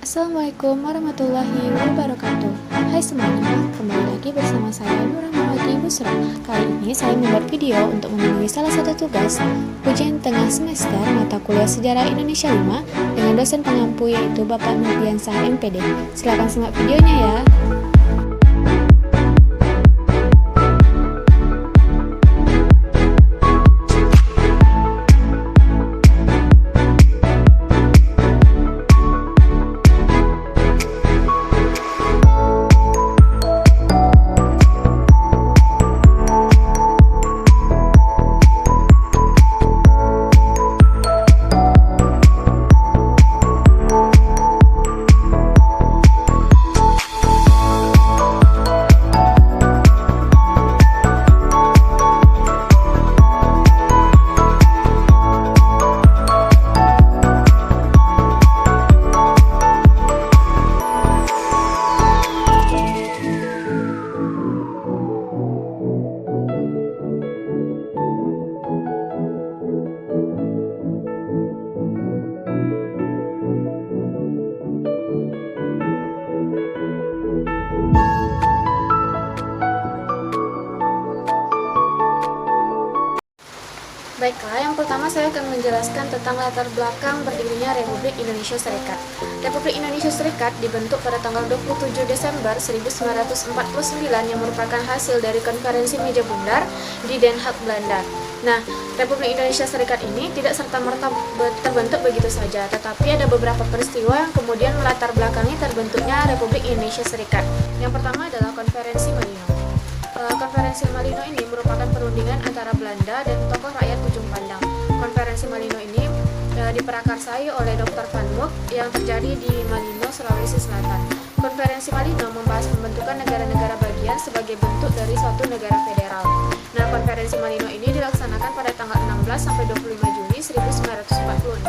Assalamualaikum warahmatullahi wabarakatuh. Hai semuanya, kembali lagi bersama saya Nur Rahmawati Busra. Kali ini saya membuat video untuk memenuhi salah satu tugas ujian tengah semester mata kuliah Sejarah Indonesia 5 dengan dosen pengampu yaitu Bapak Nurdiansah MPD. Silakan simak videonya ya. Baiklah, yang pertama saya akan menjelaskan tentang latar belakang berdirinya Republik Indonesia Serikat. Republik Indonesia Serikat dibentuk pada tanggal 27 Desember 1949 yang merupakan hasil dari konferensi meja bundar di Den Haag, Belanda. Nah, Republik Indonesia Serikat ini tidak serta-merta terbentuk begitu saja, tetapi ada beberapa peristiwa yang kemudian melatar belakangi terbentuknya Republik Indonesia Serikat. Yang pertama adalah Konferensi Malino. Konferensi Malino ini merupakan perundingan antara Belanda dan tokoh rakyat ujung pandang. Konferensi Malino ini diprakarsai oleh Dr. Van Mook yang terjadi di Malino, Sulawesi Selatan. Konferensi Malino membahas pembentukan negara-negara bagian sebagai bentuk dari suatu negara federal. Nah, konferensi Malino ini dilaksanakan pada tanggal 16 sampai 25 Juli 1946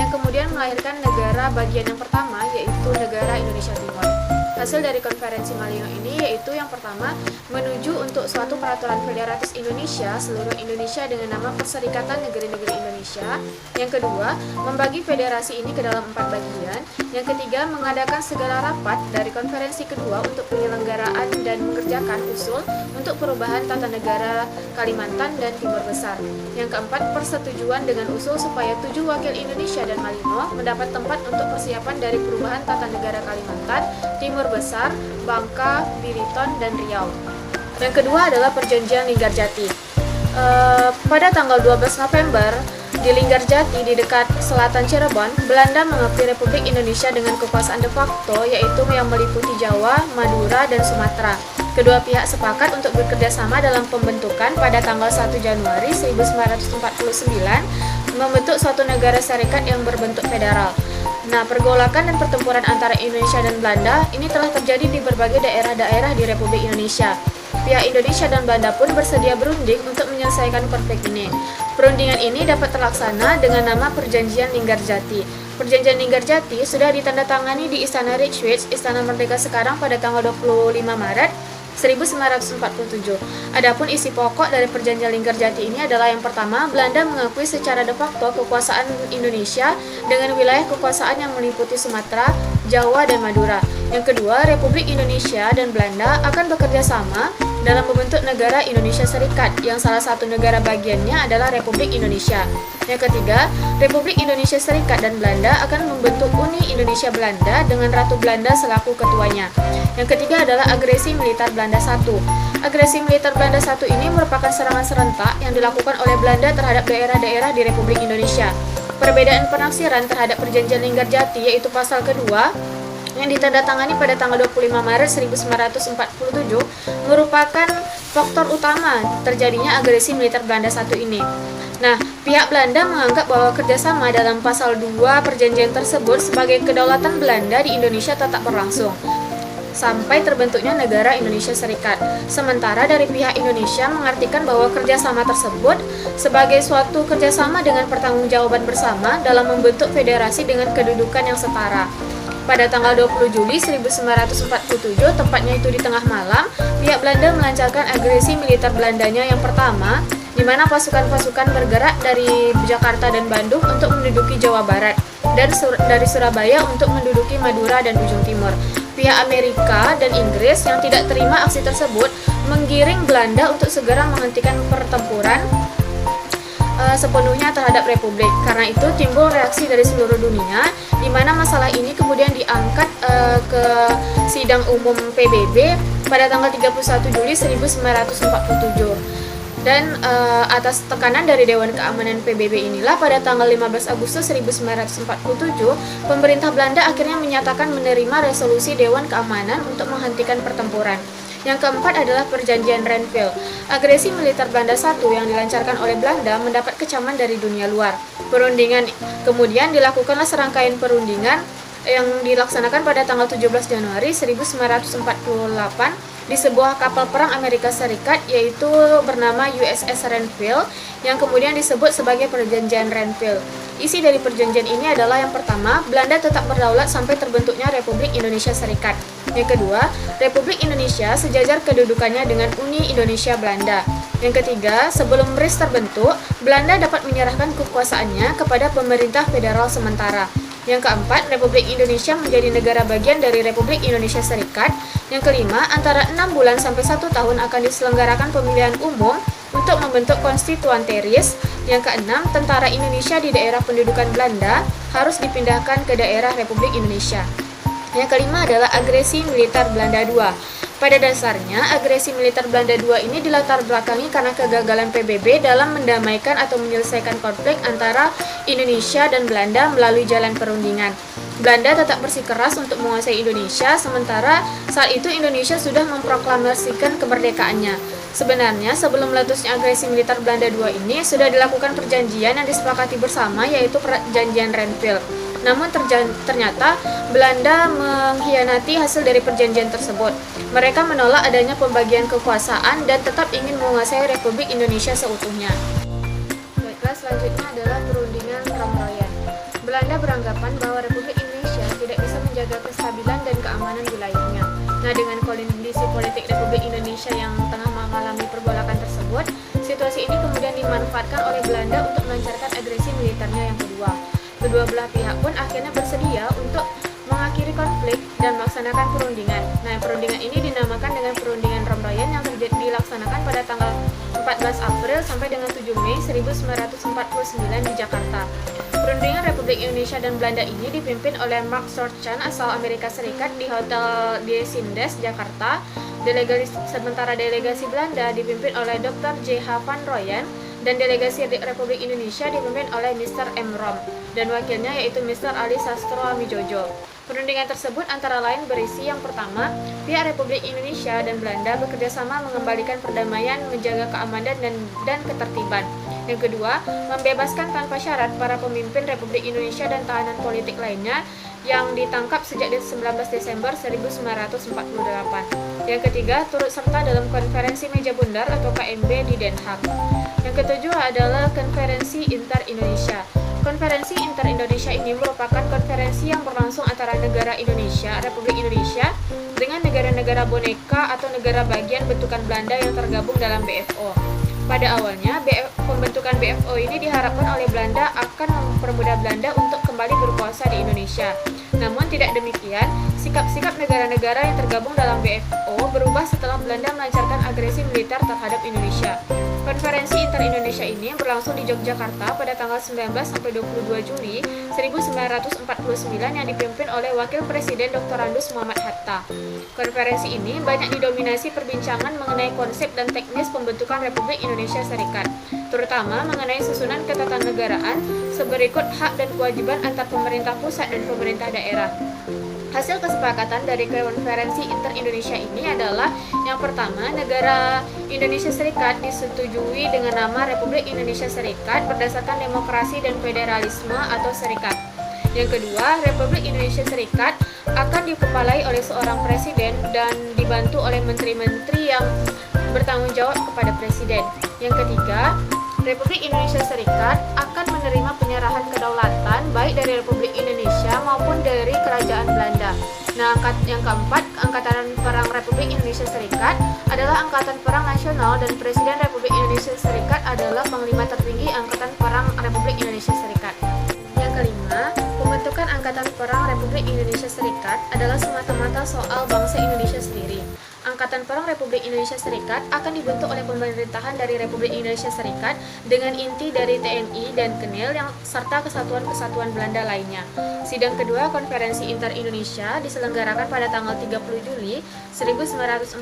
yang kemudian melahirkan negara bagian yang pertama yaitu negara Indonesia Timur. Hasil dari konferensi Malino ini yaitu yang pertama, menuju untuk suatu peraturan federatis Indonesia seluruh Indonesia dengan nama Perserikatan Negeri-Negeri Indonesia. Yang kedua, membagi federasi ini ke dalam 4 bagian. Yang ketiga, mengadakan segala rapat dari konferensi kedua untuk penyelenggaraan dan mengerjakan usul untuk perubahan tata negara Kalimantan dan Timur Besar. Yang keempat, persetujuan dengan usul supaya 7 wakil Indonesia dan Malino mendapat tempat untuk persiapan dari perubahan tata negara Kalimantan, Timur Besar, Bangka, Belitung, dan Riau. Yang kedua adalah Perjanjian Linggarjati. Pada tanggal 12 November di Linggarjati di dekat selatan Cirebon, Belanda mengakui Republik Indonesia dengan kekuasaan de facto yaitu yang meliputi Jawa, Madura, dan Sumatera. Kedua pihak sepakat untuk bekerja sama dalam pembentukan pada tanggal 1 Januari 1949 membentuk suatu negara serikat yang berbentuk federal. Nah, pergolakan dan pertempuran antara Indonesia dan Belanda ini telah terjadi di berbagai daerah-daerah di Republik Indonesia. Pihak Indonesia dan Belanda pun bersedia berunding untuk menyelesaikan konflik ini. Perundingan ini dapat terlaksana dengan nama Perjanjian Linggarjati. Perjanjian Linggarjati sudah ditandatangani di Istana Rijswijk, Istana Merdeka sekarang pada tanggal 25 Maret 1947. Adapun isi pokok dari Perjanjian Linggarjati ini adalah yang pertama, Belanda mengakui secara de facto kekuasaan Indonesia dengan wilayah kekuasaan yang meliputi Sumatera, Jawa, dan Madura. Yang kedua, Republik Indonesia dan Belanda akan bekerja sama dalam membentuk negara Indonesia Serikat, yang salah satu negara bagiannya adalah Republik Indonesia. Yang ketiga, Republik Indonesia Serikat dan Belanda akan membentuk Uni Indonesia Belanda dengan Ratu Belanda selaku ketuanya. Yang ketiga adalah agresi militer Belanda I. Agresi militer Belanda I ini merupakan serangan serentak yang dilakukan oleh Belanda terhadap daerah-daerah di Republik Indonesia. Perbedaan penafsiran terhadap Perjanjian Linggarjati yaitu pasal kedua yang ditandatangani pada tanggal 25 Maret 1947 merupakan faktor utama terjadinya agresi militer Belanda I ini. Nah, pihak Belanda menganggap bahwa kerjasama dalam pasal 2 perjanjian tersebut sebagai kedaulatan Belanda di Indonesia tetap berlangsung sampai terbentuknya negara Indonesia Serikat. Sementara dari pihak Indonesia mengartikan bahwa kerjasama tersebut sebagai suatu kerjasama dengan pertanggungjawaban bersama dalam membentuk federasi dengan kedudukan yang setara. Pada tanggal 20 Juli 1947, tepatnya itu di tengah malam, pihak Belanda melancarkan agresi militer Belandanya yang pertama di mana pasukan-pasukan bergerak dari Jakarta dan Bandung untuk menduduki Jawa Barat dan dari Surabaya untuk menduduki Madura dan ujung timur. Pihak Amerika dan Inggris yang tidak terima aksi tersebut menggiring Belanda untuk segera menghentikan pertempuran sepenuhnya terhadap Republik. Karena itu timbul reaksi dari seluruh dunia, di mana masalah ini kemudian diangkat ke sidang umum PBB pada tanggal 31 Juli 1947. Dan atas tekanan dari Dewan Keamanan PBB inilah pada tanggal 15 Agustus 1947, pemerintah Belanda akhirnya menyatakan menerima resolusi Dewan Keamanan untuk menghentikan pertempuran. Yang keempat adalah Perjanjian Renville. Agresi militer Belanda I yang dilancarkan oleh Belanda mendapat kecaman dari dunia luar. Perundingan kemudian dilakukanlah serangkaian perundingan yang dilaksanakan pada tanggal 17 Januari 1948 di sebuah kapal perang Amerika Serikat, yaitu bernama USS Renville, yang kemudian disebut sebagai Perjanjian Renville. Isi dari perjanjian ini adalah yang pertama, Belanda tetap berdaulat sampai terbentuknya Republik Indonesia Serikat. Yang kedua, Republik Indonesia sejajar kedudukannya dengan Uni Indonesia Belanda. Yang ketiga, sebelum RIS terbentuk, Belanda dapat menyerahkan kekuasaannya kepada pemerintah federal sementara. Yang keempat, Republik Indonesia menjadi negara bagian dari Republik Indonesia Serikat. Yang kelima, antara 6 bulan sampai 1 tahun akan diselenggarakan pemilihan umum untuk membentuk konstituante RIS. Yang keenam, tentara Indonesia di daerah pendudukan Belanda harus dipindahkan ke daerah Republik Indonesia. Yang kelima adalah agresi militer Belanda II. Pada dasarnya, agresi militer Belanda II ini dilatar belakangi karena kegagalan PBB dalam mendamaikan atau menyelesaikan konflik antara Indonesia dan Belanda melalui jalan perundingan. Belanda tetap bersikeras untuk menguasai Indonesia, sementara saat itu Indonesia sudah memproklamasikan kemerdekaannya. Sebenarnya, sebelum meletusnya agresi militer Belanda II ini, sudah dilakukan perjanjian yang disepakati bersama, yaitu Perjanjian Renville. Namun ternyata Belanda mengkhianati hasil dari perjanjian tersebut. Mereka menolak adanya pembagian kekuasaan dan tetap ingin menguasai Republik Indonesia seutuhnya. Baiklah, selanjutnya adalah perundingan Romroyan. Belanda beranggapan bahwa Republik Indonesia tidak bisa menjaga kestabilan dan keamanan wilayahnya. Nah, dengan kondisi politik Republik Indonesia yang tengah mengalami pergolakan tersebut, situasi ini kemudian dimanfaatkan oleh Belanda untuk melancarkan agresi militernya yang kedua. Kedua belah pihak pun akhirnya bersedia untuk mengakhiri konflik dan melaksanakan perundingan. Nah, perundingan ini dinamakan dengan Perundingan Romroyan yang dilaksanakan pada tanggal 14 April sampai dengan 7 Mei 1949 di Jakarta. Perundingan Republik Indonesia dan Belanda ini dipimpin oleh Mark Shortchan asal Amerika Serikat di Hotel de Sindes, Jakarta. Sementara delegasi Belanda dipimpin oleh Dr. J.H. van Rooyen dan delegasi Republik Indonesia dipimpin oleh Mr. M. Rom dan wakilnya yaitu Mr. Ali Sastro Amijojo. Perundingan tersebut antara lain berisi yang pertama, pihak Republik Indonesia dan Belanda bekerjasama mengembalikan perdamaian, menjaga keamanan dan ketertiban. Yang kedua, membebaskan tanpa syarat para pemimpin Republik Indonesia dan tahanan politik lainnya yang ditangkap sejak 19 Desember 1948. Yang ketiga, turut serta dalam konferensi meja bundar atau KMB di Den Haag. Yang ketujuh adalah konferensi Inter-Indonesia. Konferensi Inter-Indonesia ini merupakan konferensi yang berlangsung antara negara Indonesia, Republik Indonesia, dengan negara-negara boneka atau negara bagian bentukan Belanda yang tergabung dalam BFO. Pada awalnya, pembentukan BFO ini diharapkan oleh Belanda akan mempermudah Belanda untuk kembali berkuasa di Indonesia. Namun tidak demikian, sikap-sikap negara-negara yang tergabung dalam BFO berubah setelah Belanda melancarkan agresi militer terhadap Indonesia. Konferensi Inter-Indonesia ini berlangsung di Yogyakarta pada tanggal 19 sampai 22 Juli 1949 yang dipimpin oleh Wakil Presiden Dr. Andus Muhammad Hatta. Konferensi ini banyak didominasi perbincangan mengenai konsep dan teknis pembentukan Republik Indonesia Serikat, terutama mengenai susunan ketatanegaraan seberikut hak dan kewajiban antar pemerintah pusat dan pemerintah daerah. Hasil kesepakatan dari konferensi Inter-Indonesia ini adalah yang pertama, negara Indonesia Serikat disetujui dengan nama Republik Indonesia Serikat berdasarkan demokrasi dan federalisme atau serikat. Yang kedua, Republik Indonesia Serikat akan dikepalai oleh seorang presiden dan dibantu oleh menteri-menteri yang bertanggung jawab kepada presiden. Yang ketiga, Republik Indonesia Serikat akan menerima penyerahan kedaulatan baik dari Republik Indonesia maupun dari Kerajaan Belanda. Nah, yang keempat, Angkatan Perang Republik Indonesia Serikat adalah Angkatan Perang Nasional dan Presiden Republik Indonesia Serikat adalah Panglima Tertinggi Angkatan Perang Republik Indonesia Serikat. Yang kelima, pembentukan Angkatan Perang Republik Indonesia Serikat adalah semata-mata soal bangsa Indonesia sendiri. Angkatan Perang Republik Indonesia Serikat akan dibentuk oleh pemerintahan dari Republik Indonesia Serikat dengan inti dari TNI dan Kenil serta kesatuan-kesatuan Belanda lainnya. Sidang kedua Konferensi Inter-Indonesia diselenggarakan pada tanggal 30 Juli 1949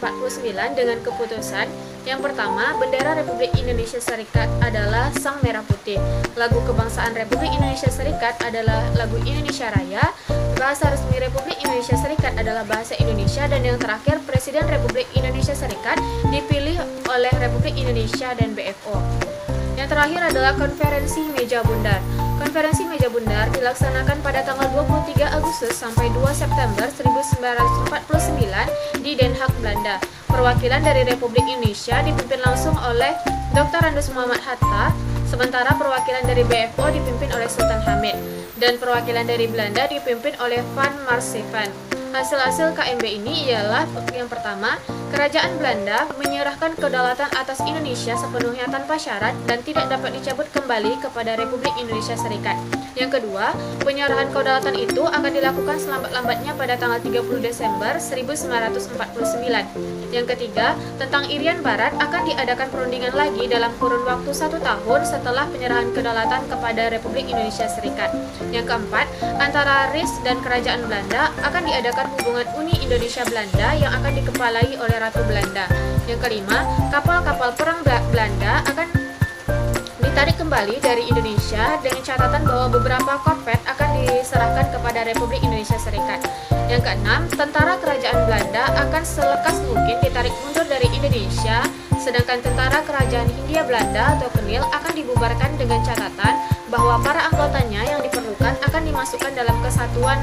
dengan keputusan yang pertama, bendera Republik Indonesia Serikat adalah Sang Merah Putih. Lagu kebangsaan Republik Indonesia Serikat adalah lagu Indonesia Raya. Bahasa resmi Republik Indonesia Serikat adalah bahasa Indonesia, dan yang terakhir Presiden Republik Indonesia Serikat dipilih oleh Republik Indonesia dan BFO. Yang terakhir adalah Konferensi Meja Bundar. Konferensi Meja Bundar dilaksanakan pada tanggal 23 Agustus sampai 2 September 1949 di Den Haag, Belanda. Perwakilan dari Republik Indonesia dipimpin langsung oleh Dr. Andes Muhammad Hatta, sementara perwakilan dari BFO dipimpin oleh Sultan Hamid, dan perwakilan dari Belanda dipimpin oleh Van Marsieven. Hasil-hasil KMB ini ialah yang pertama, Kerajaan Belanda menyerahkan kedaulatan atas Indonesia sepenuhnya tanpa syarat dan tidak dapat dicabut kembali kepada Republik Indonesia Serikat. Yang kedua, penyerahan kedaulatan itu akan dilakukan selambat-lambatnya pada tanggal 30 Desember 1949. Yang ketiga, tentang Irian Barat akan diadakan perundingan lagi dalam kurun waktu 1 tahun setelah penyerahan kedaulatan kepada Republik Indonesia Serikat. Yang keempat, antara RIS dan Kerajaan Belanda akan diadakan hubungan Uni Indonesia Belanda yang akan dikepalai oleh Ratu Belanda. Yang kelima, kapal-kapal perang Belanda akan ditarik kembali dari Indonesia dengan catatan bahwa beberapa korvet akan diserahkan kepada Republik Indonesia Serikat. Yang keenam, tentara kerajaan Belanda akan selekas mungkin ditarik mundur dari Indonesia, sedangkan tentara kerajaan Hindia Belanda atau Kenil akan dibubarkan dengan catatan bahwa para anggotanya yang diperlukan akan dimasukkan dalam kesatuan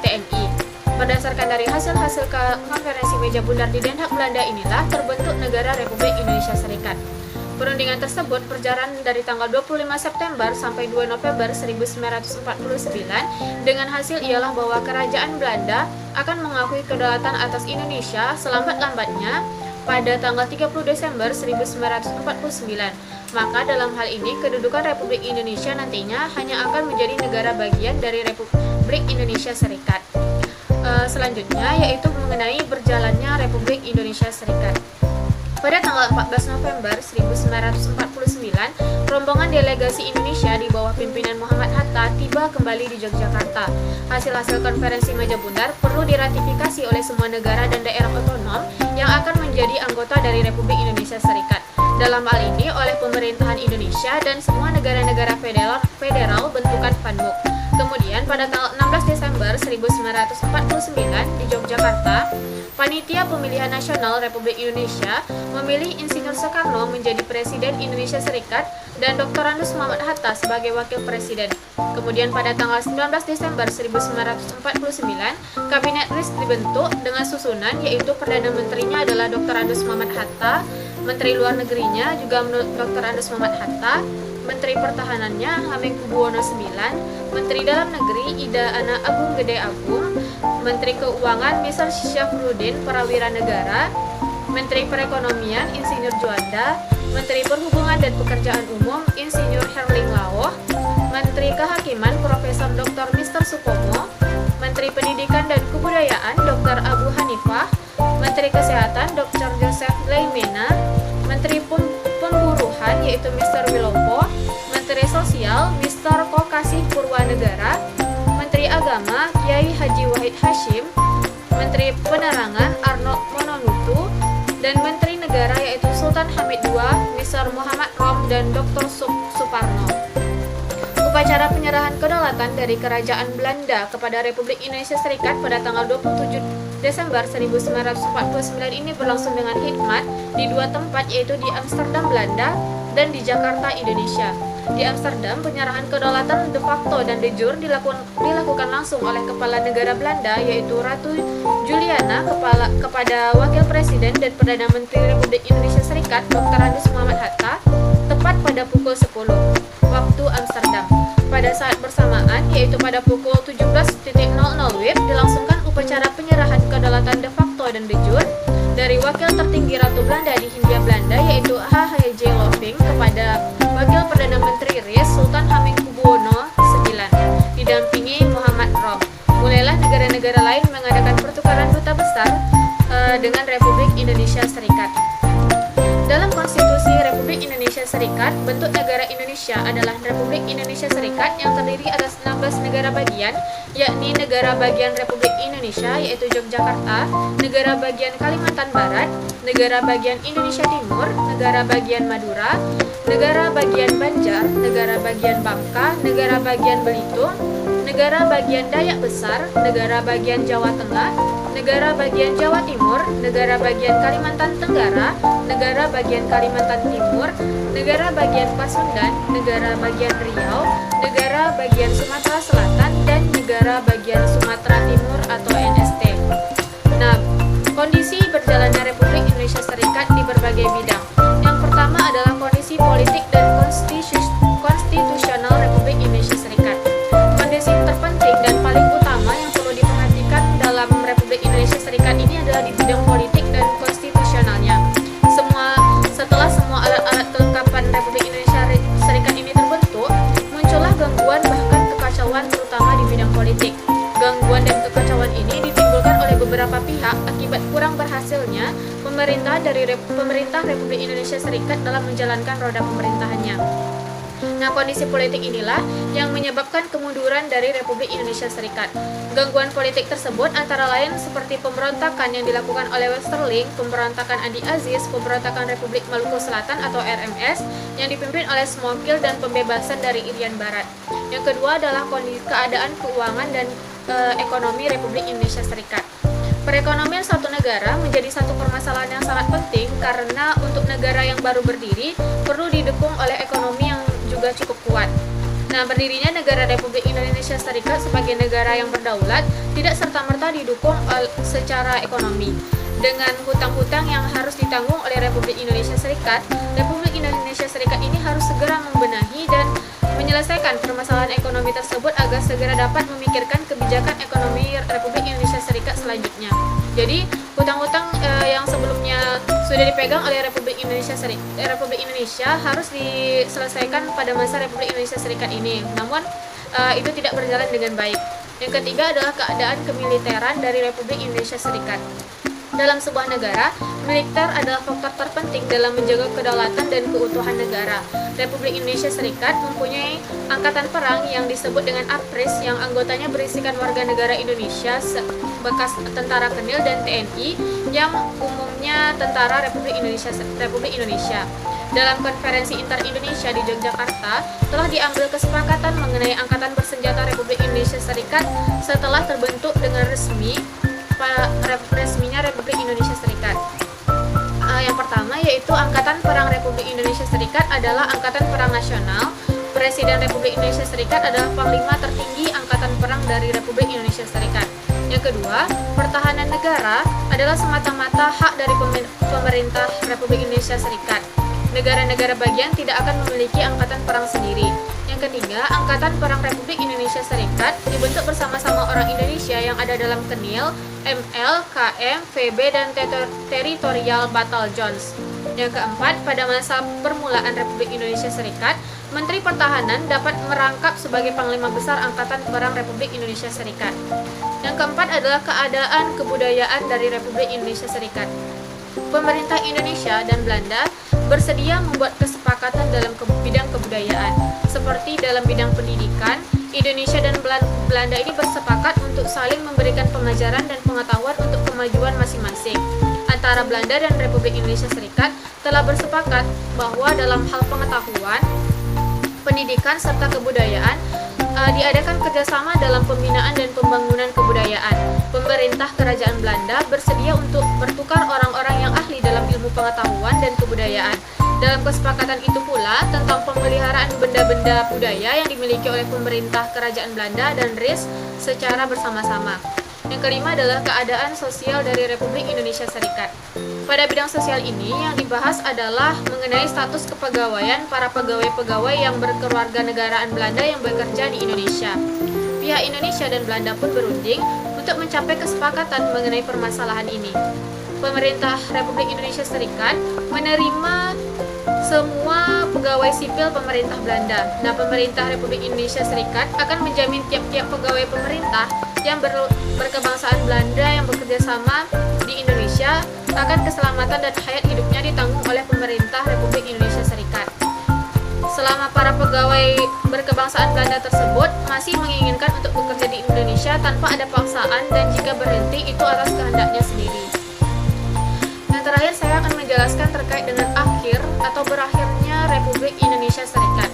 TNI. Berdasarkan dari hasil-hasil konferensi meja bundar di Den Haag, Belanda inilah terbentuk negara Republik Indonesia Serikat. Perundingan tersebut berjalan dari tanggal 25 September sampai 2 November 1949 dengan hasil ialah bahwa kerajaan Belanda akan mengakui kedaulatan atas Indonesia selambat-lambatnya pada tanggal 30 Desember 1949. Maka dalam hal ini kedudukan Republik Indonesia nantinya hanya akan menjadi negara bagian dari Republik Indonesia Serikat. Selanjutnya yaitu mengenai berjalannya Republik Indonesia Serikat. Pada tanggal 14 November 1949, rombongan delegasi Indonesia di bawah pimpinan Muhammad Hatta tiba kembali di Yogyakarta. Hasil-hasil konferensi meja bundar perlu diratifikasi oleh semua negara dan daerah otonom yang akan menjadi anggota dari Republik Indonesia Serikat. Dalam hal ini oleh pemerintahan Indonesia dan semua negara-negara federal bentukan PANMUK. Kemudian pada tanggal 16 Desember 1949 di Yogyakarta, Panitia Pemilihan Nasional Republik Indonesia memilih Insinyur Soekarno menjadi Presiden Indonesia Serikat dan Dr. Andes Muhammad Hatta sebagai Wakil Presiden. Kemudian pada tanggal 19 Desember 1949, Kabinet RIS dibentuk dengan susunan yaitu Perdana Menterinya adalah Dr. Andes Muhammad Hatta, Menteri Luar Negerinya juga Dr. Andes Muhammad Hatta, Menteri Pertahanannya Hamengkubuwono IX, Menteri Dalam Negeri Ida Ana Agung Gede Agung, Menteri Keuangan Mr. Syafruddin Prawira Negara, Menteri Perekonomian Insinyur Juanda, Menteri Perhubungan dan Pekerjaan Umum Insinyur Herling Laoh, Menteri Kehakiman Profesor Dr. Mr. Supomo, Menteri Pendidikan dan Kebudayaan Dr. Abu Hanifah, Menteri Kesehatan Dr. Joseph Leimena, Menteri Pemburuhan yaitu Mr. Wilopo, Menteri Sosial Mr. Kokasih Purwanegara, Menteri Agama Kiai Haji Wahid Hashim, Menteri Penerangan Arno Mononutu, dan Menteri Negara yaitu Sultan Hamid II, Mr. Muhammad Rom, dan Dr. Suparno. Upacara penyerahan kedaulatan dari Kerajaan Belanda kepada Republik Indonesia Serikat pada tanggal 27 Desember 1949 ini berlangsung dengan hikmat di dua tempat yaitu di Amsterdam, Belanda dan di Jakarta, Indonesia. Di Amsterdam, penyerahan kedaulatan de facto dan de jure dilakukan langsung oleh Kepala Negara Belanda yaitu Ratu Juliana kepada Wakil Presiden dan Perdana Menteri Republik Indonesia Serikat Dr. Andes Muhammad Hatta tepat pada pukul 10 waktu Amsterdam. Pada saat bersamaan yaitu pada pukul 17.00 WIB dilangsungkan upacara penyerahan kedaulatan de facto dan de jure dari wakil tertinggi Ratu Belanda di Hindia Belanda yaitu H.H.J. Loving kepada Wakil Perdana Menteri RI Sultan Hamengkubuwono IX didampingi Muhammad Rom. Mulailah negara-negara lain mengadakan pertukaran duta besar dengan Republik Indonesia Serikat. Dalam Konstitusi Republik Indonesia Serikat, bentuk negara Indonesia adalah Republik Indonesia Serikat yang terdiri atas 16 negara bagian, yakni negara bagian Republik Indonesia yaitu Yogyakarta, negara bagian Kalimantan Barat, negara bagian Indonesia Timur, negara bagian Madura, negara bagian Banjar, negara bagian Bangka, negara bagian Belitung, negara bagian Dayak Besar, negara bagian Jawa Tengah, negara bagian Jawa Timur, negara bagian Kalimantan Tenggara, negara bagian Kalimantan Timur, negara bagian Pasundan, negara bagian Riau, negara bagian Sumatera Selatan, dan negara bagian Sumatera Timur atau NST. Nah, kondisi berjalannya Republik Indonesia Serikat di berbagai bidang. Yang pertama adalah kondisi politik dan konstitusional Republik Indonesia Serikat. Kondisi terpenting dan paling utama yang perlu diperhatikan dalam Republik Indonesia Serikat ini adalah di bidang politik dan konstitusionalnya. Setelah semua alat-alat kelengkapan Republik Indonesia Serikat ini terbentuk, muncullah gangguan bahkan kekacauan terutama di bidang politik. Gangguan dan kekacauan ini ditimbulkan oleh beberapa pihak akibat kurang berhasilnya pemerintah Republik Indonesia Serikat dalam menjalankan roda pemerintahannya. Nah, kondisi politik inilah yang menyebabkan kemunduran dari Republik Indonesia Serikat. Gangguan politik tersebut antara lain seperti pemberontakan yang dilakukan oleh Westerling, pemberontakan Andi Aziz, pemberontakan Republik Maluku Selatan atau RMS yang dipimpin oleh Smokil dan pembebasan dari Irian Barat. Yang kedua adalah keadaan keuangan dan ekonomi Republik Indonesia Serikat. Perekonomian suatu negara menjadi satu permasalahan yang sangat penting karena untuk negara yang baru berdiri perlu didukung oleh ekonomi yang juga cukup kuat. Nah, berdirinya negara Republik Indonesia Serikat sebagai negara yang berdaulat tidak serta-merta didukung secara ekonomi. Dengan hutang-hutang yang harus ditanggung oleh Republik Indonesia Serikat, Republik Indonesia Serikat ini harus segera membenahi dan menyelesaikan permasalahan ekonomi tersebut agar segera dapat memikirkan kebijakan ekonomi Republik Indonesia Serikat selanjutnya. Jadi, hutang-hutang yang sebelumnya sudah dipegang oleh Republik Indonesia harus diselesaikan pada masa Republik Indonesia Serikat ini. Namun, itu tidak berjalan dengan baik. Yang ketiga adalah keadaan kemiliteran dari Republik Indonesia Serikat. Dalam sebuah negara, militer adalah faktor terpenting dalam menjaga kedaulatan dan keutuhan negara. Republik Indonesia Serikat mempunyai angkatan perang yang disebut dengan APRIS yang anggotanya berisikan warga negara Indonesia, bekas tentara Kenil dan TNI yang umumnya tentara Republik Indonesia. Dalam konferensi Inter-Indonesia di Yogyakarta, telah diambil kesepakatan mengenai angkatan bersenjata Republik Indonesia Serikat setelah terbentuk dengan resminya Republik Indonesia Serikat. Yang pertama yaitu Angkatan Perang Republik Indonesia Serikat adalah Angkatan Perang Nasional. Presiden Republik Indonesia Serikat adalah Panglima tertinggi Angkatan Perang dari Republik Indonesia Serikat. Yang kedua, pertahanan negara adalah semata-mata hak dari pemerintah Republik Indonesia Serikat. Negara-negara bagian tidak akan memiliki angkatan perang sendiri. Yang ketiga, Angkatan Perang Republik Indonesia Serikat dibentuk bersama-sama orang Indonesia yang ada dalam Kenil, ML, KM, VB, dan Territorial Battalions. Yang keempat, pada masa permulaan Republik Indonesia Serikat, Menteri Pertahanan dapat merangkap sebagai Panglima Besar Angkatan Perang Republik Indonesia Serikat. Yang keempat adalah keadaan kebudayaan dari Republik Indonesia Serikat. Pemerintah Indonesia dan Belanda bersedia membuat kesepakatan dalam bidang kebudayaan. Seperti dalam bidang pendidikan, Indonesia dan Belanda ini bersepakat untuk saling memberikan pelajaran dan pengetahuan untuk kemajuan masing-masing. Antara Belanda dan Republik Indonesia Serikat telah bersepakat bahwa dalam hal pengetahuan, pendidikan, serta kebudayaan, diadakan kerjasama dalam pembinaan dan pembangunan kebudayaan. Pemerintah Kerajaan Belanda bersedia untuk bertukar orang-orang yang ahli dalam ilmu pengetahuan dan kebudayaan. Dalam kesepakatan itu pula tentang pemeliharaan benda-benda budaya yang dimiliki oleh pemerintah Kerajaan Belanda dan RIS secara bersama-sama. Yang kelima adalah keadaan sosial dari Republik Indonesia Serikat. Pada bidang sosial ini yang dibahas adalah mengenai status kepegawaian para pegawai-pegawai yang berkeluarga negaraan Belanda yang bekerja di Indonesia. Pihak Indonesia dan Belanda pun berunding untuk mencapai kesepakatan mengenai permasalahan ini. Pemerintah Republik Indonesia Serikat menerima semua pegawai sipil pemerintah Belanda. Nah, pemerintah Republik Indonesia Serikat akan menjamin tiap-tiap pegawai pemerintah yang berkebangsaan Belanda yang bekerja sama di Indonesia akan keselamatan dan hayat hidupnya ditanggung oleh pemerintah Republik Indonesia Serikat. Selama para pegawai berkebangsaan Belanda tersebut masih menginginkan untuk bekerja di Indonesia tanpa ada paksaan, dan jika berhenti itu atas kehendaknya sendiri. Yang terakhir, saya akan menjelaskan terkait dengan akhir atau berakhirnya Republik Indonesia Serikat.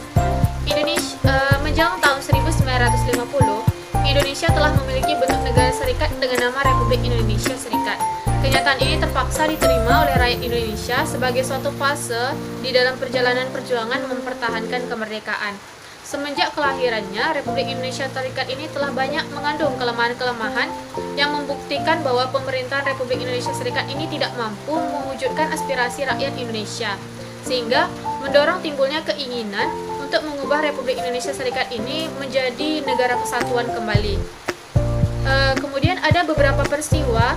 Menjelang tahun 1950, Indonesia telah memiliki bentuk negara serikat dengan nama Republik Indonesia Serikat. Kenyataan ini terpaksa diterima oleh rakyat Indonesia sebagai suatu fase di dalam perjalanan perjuangan mempertahankan kemerdekaan. Semenjak kelahirannya, Republik Indonesia Serikat ini telah banyak mengandung kelemahan-kelemahan yang membuktikan bahwa pemerintahan Republik Indonesia Serikat ini tidak mampu mewujudkan aspirasi rakyat Indonesia, sehingga mendorong timbulnya keinginan untuk mengubah Republik Indonesia Serikat ini menjadi negara kesatuan kembali. Kemudian ada beberapa peristiwa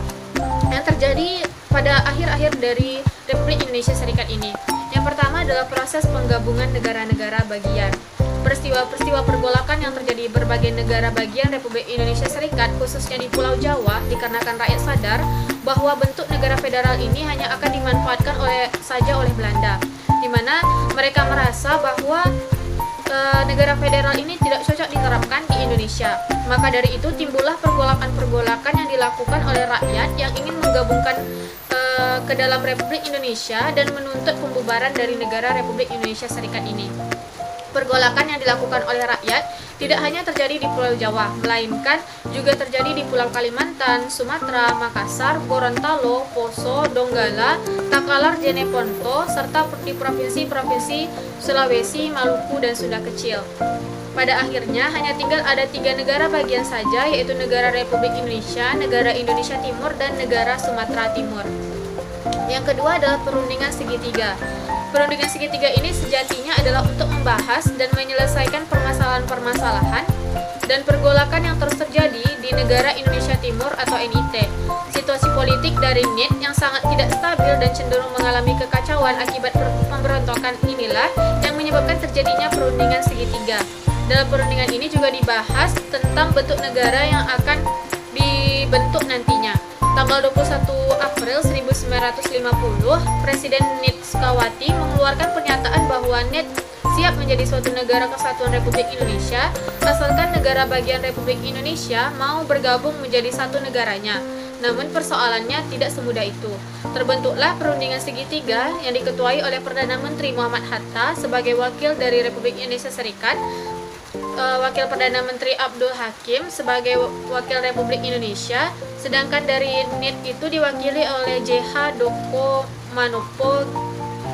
yang terjadi pada akhir-akhir dari Republik Indonesia Serikat ini. Yang pertama adalah proses penggabungan negara-negara bagian. Peristiwa-peristiwa pergolakan yang terjadi di berbagai negara bagian Republik Indonesia Serikat, khususnya di Pulau Jawa, dikarenakan rakyat sadar bahwa bentuk negara federal ini hanya akan dimanfaatkan saja oleh Belanda, di mana mereka merasa bahwa negara federal ini tidak cocok diterapkan di Indonesia. Maka dari itu timbullah pergolakan-pergolakan yang dilakukan oleh rakyat yang ingin menggabungkan ke dalam Republik Indonesia dan menuntut pembubaran dari negara Republik Indonesia Serikat ini. Pergolakan yang dilakukan oleh rakyat tidak hanya terjadi di Pulau Jawa, melainkan juga terjadi di Pulau Kalimantan, Sumatera, Makassar, Gorontalo, Poso, Donggala, Takalar, Jeneponto, serta di provinsi-provinsi Sulawesi, Maluku, dan Sunda Kecil. Pada akhirnya hanya tinggal ada 3 negara bagian saja, yaitu negara Republik Indonesia, negara Indonesia Timur, dan negara Sumatera Timur. Yang kedua adalah perundingan segitiga. Perundingan segitiga ini sejatinya adalah untuk membahas dan menyelesaikan permasalahan-permasalahan dan pergolakan yang terus terjadi di negara Indonesia Timur atau NIT. Situasi politik dari NIT yang sangat tidak stabil dan cenderung mengalami kekacauan akibat pemberontakan inilah yang menyebabkan terjadinya perundingan segitiga. Dalam perundingan ini juga dibahas tentang bentuk negara yang akan dibentuk nantinya. Tanggal 21 April 1950, Presiden NIT Sukawati mengeluarkan pernyataan bahwa NIT siap menjadi suatu negara kesatuan Republik Indonesia asalkan negara bagian Republik Indonesia mau bergabung menjadi satu negaranya. Namun persoalannya tidak semudah itu. Terbentuklah perundingan segitiga yang diketuai oleh Perdana Menteri Muhammad Hatta sebagai wakil dari Republik Indonesia Serikat, Wakil Perdana Menteri Abdul Hakim sebagai wakil Republik Indonesia, sedangkan dari NIT itu diwakili oleh JH Doko Manopo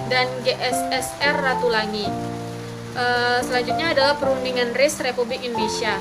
dan GSSR Ratulangi. Selanjutnya adalah perundingan RIS Republik Indonesia.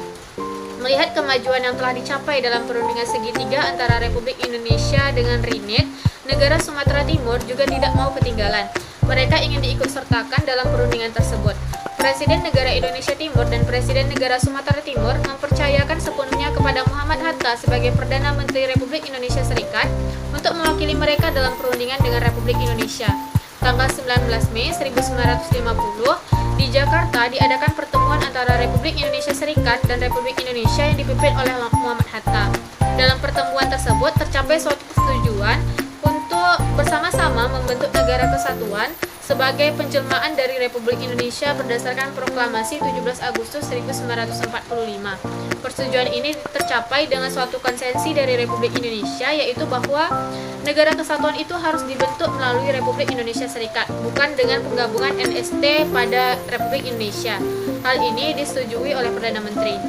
Melihat kemajuan yang telah dicapai dalam perundingan segitiga antara Republik Indonesia dengan RINIT, negara Sumatera Timur juga tidak mau ketinggalan. Mereka ingin diikutsertakan dalam perundingan tersebut. Presiden negara Indonesia Timur dan Presiden negara Sumatera Timur mempercayakan sepenuhnya kepada Muhammad Hatta sebagai Perdana Menteri Republik Indonesia Serikat untuk mewakili mereka dalam perundingan dengan Republik Indonesia. Tanggal 19 Mei 1950, di Jakarta diadakan pertemuan antara Republik Indonesia Serikat dan Republik Indonesia yang dipimpin oleh Muhammad Hatta. Dalam pertemuan tersebut tercapai suatu persetujuan untuk bersama-sama membentuk negara kesatuan sebagai penjelmaan dari Republik Indonesia berdasarkan proklamasi 17 Agustus 1945. Persetujuan ini tercapai dengan suatu konsensi dari Republik Indonesia, yaitu bahwa negara kesatuan itu harus dibentuk melalui Republik Indonesia Serikat, bukan dengan penggabungan NST pada Republik Indonesia. Hal ini disetujui oleh Perdana Menteri.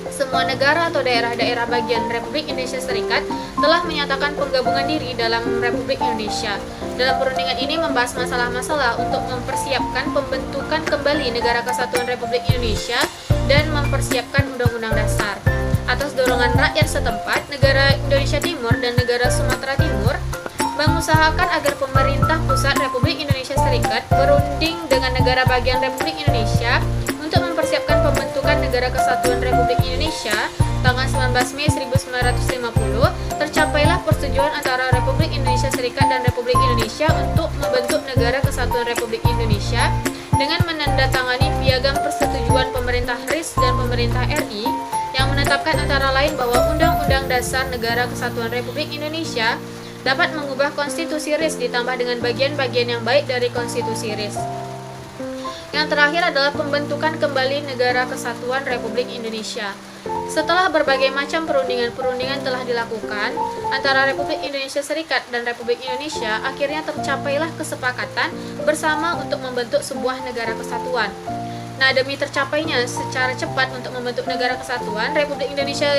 Semua negara atau daerah-daerah bagian Republik Indonesia Serikat telah menyatakan penggabungan diri dalam Republik Indonesia. Dalam perundingan ini membahas masalah-masalah untuk mempersiapkan pembentukan kembali Negara Kesatuan Republik Indonesia dan mempersiapkan Undang-Undang Dasar. Atas dorongan rakyat setempat, negara Indonesia Timur dan negara Sumatera Timur mengusahakan agar pemerintah pusat Republik Indonesia Serikat berunding dengan negara bagian Republik Indonesia untuk mempersiapkan pembentukan Negara Kesatuan Republik Indonesia tanggal 19 Mei 1950, tercapailah persetujuan antara Republik Indonesia Serikat dan Republik Indonesia untuk membentuk Negara Kesatuan Republik Indonesia dengan menandatangani piagam persetujuan pemerintah RIS dan pemerintah RI yang menetapkan antara lain bahwa Undang-Undang Dasar Negara Kesatuan Republik Indonesia dapat mengubah konstitusi RIS ditambah dengan bagian-bagian yang baik dari konstitusi RIS. Yang terakhir adalah pembentukan kembali Negara Kesatuan Republik Indonesia. Setelah berbagai macam perundingan-perundingan telah dilakukan antara Republik Indonesia Serikat dan Republik Indonesia, akhirnya tercapailah kesepakatan bersama untuk membentuk sebuah negara kesatuan. Nah, demi tercapainya secara cepat untuk membentuk negara kesatuan, Republik Indonesia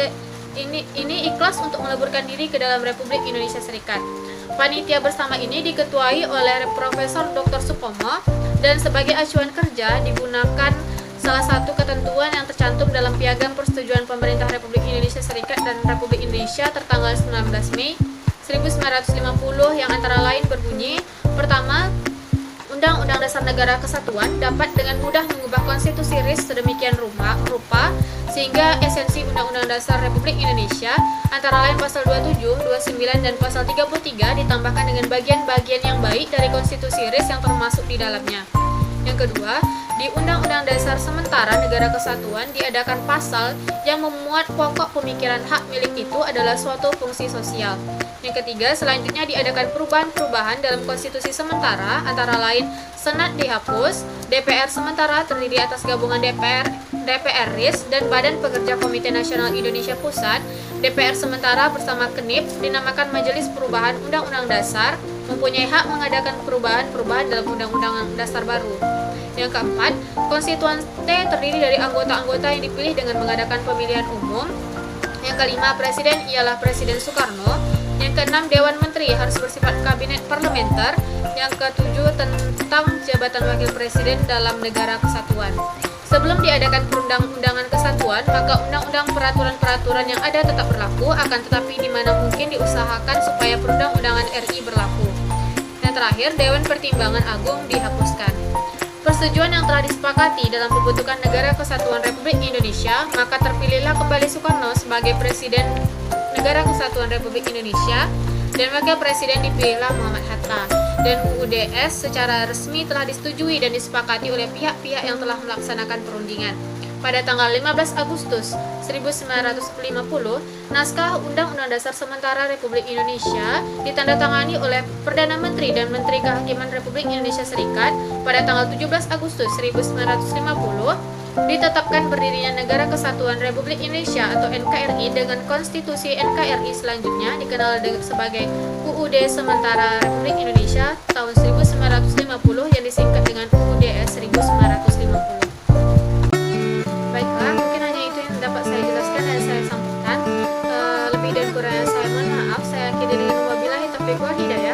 ini ikhlas untuk meleburkan diri ke dalam Republik Indonesia Serikat. Panitia bersama ini diketuai oleh Profesor Dr. Supomo dan sebagai acuan kerja digunakan salah satu ketentuan yang tercantum dalam Piagam Persetujuan Pemerintah Republik Indonesia Serikat dan Republik Indonesia tertanggal 19 Mei 1950 yang antara lain berbunyi, pertama, Undang-Undang Dasar Negara Kesatuan dapat dengan mudah mengubah konstitusi RIS sedemikian rupa sehingga esensi Undang-Undang Dasar Republik Indonesia antara lain pasal 27, 29, dan pasal 33 ditambahkan dengan bagian-bagian yang baik dari konstitusi RIS yang termasuk di dalamnya. Yang kedua, di Undang-Undang Dasar Sementara Negara Kesatuan diadakan pasal yang memuat pokok pemikiran hak milik itu adalah suatu fungsi sosial. Yang ketiga, selanjutnya diadakan perubahan-perubahan dalam konstitusi sementara, antara lain Senat dihapus, DPR sementara terdiri atas gabungan DPR RIS dan Badan Pekerja Komite Nasional Indonesia Pusat. DPR sementara bersama KENIP dinamakan Majelis Perubahan Undang-Undang Dasar, mempunyai hak mengadakan perubahan-perubahan dalam Undang-Undang Dasar baru. Yang keempat, konstituan T terdiri dari anggota-anggota yang dipilih dengan mengadakan pemilihan umum. Yang kelima, presiden ialah Presiden Soekarno. Yang keenam, Dewan Menteri harus bersifat kabinet parlementer. Yang ketujuh, tentang jabatan wakil presiden dalam negara kesatuan. Sebelum diadakan perundang-undangan kesatuan, maka undang-undang peraturan-peraturan yang ada tetap berlaku, akan tetapi di mana mungkin diusahakan supaya perundang-undangan RI berlaku. Yang terakhir, Dewan Pertimbangan Agung dihapuskan. Persetujuan yang telah disepakati dalam pembentukan Negara Kesatuan Republik Indonesia, maka terpilihlah kembali Soekarno sebagai Presiden Negara Kesatuan Republik Indonesia dan Wakil Presiden dipilihlah Muhammad Hatta. Dan UUDS secara resmi telah disetujui dan disepakati oleh pihak-pihak yang telah melaksanakan perundingan. Pada tanggal 15 Agustus 1950, naskah Undang-Undang Dasar Sementara Republik Indonesia ditandatangani oleh Perdana Menteri dan Menteri Kehakiman Republik Indonesia Serikat. Pada tanggal 17 Agustus 1950, ditetapkan berdirinya Negara Kesatuan Republik Indonesia atau NKRI dengan konstitusi NKRI selanjutnya dikenal sebagai UUD Sementara Republik Indonesia tahun 1950 yang disingkat dengan UUDS 1950. Baiklah, mungkin hanya itu yang dapat saya jelaskan dan saya sampaikan. Lebih dan kurangnya saya mohon maaf. Saya akhiri dengan wabillahi taufiq wal hidayah.